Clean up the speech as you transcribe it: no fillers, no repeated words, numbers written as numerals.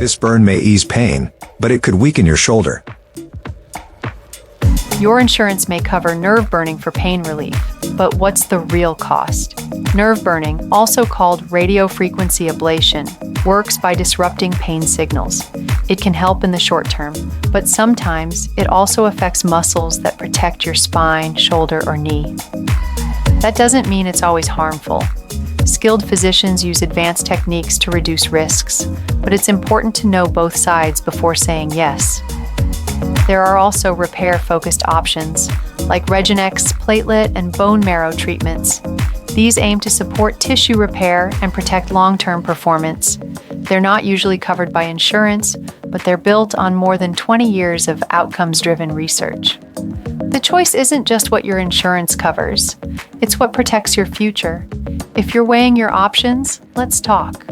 This burn may ease pain, but it could weaken your shoulder. Your insurance may cover nerve burning for pain relief, but what's the real cost? Nerve burning, also called radiofrequency ablation, works by disrupting pain signals. It can help in the short term, but sometimes it also affects muscles that protect your spine, shoulder, or knee. That doesn't mean it's always harmful. Skilled physicians use advanced techniques to reduce risks, but it's important to know both sides before saying yes. There are also repair-focused options, like Regenexx platelet and bone marrow treatments. These aim to support tissue repair and protect long-term performance. They're not usually covered by insurance, but they're built on more than 20 years of outcomes-driven research. The choice isn't just what your insurance covers, it's what protects your future. If you're weighing your options, let's talk.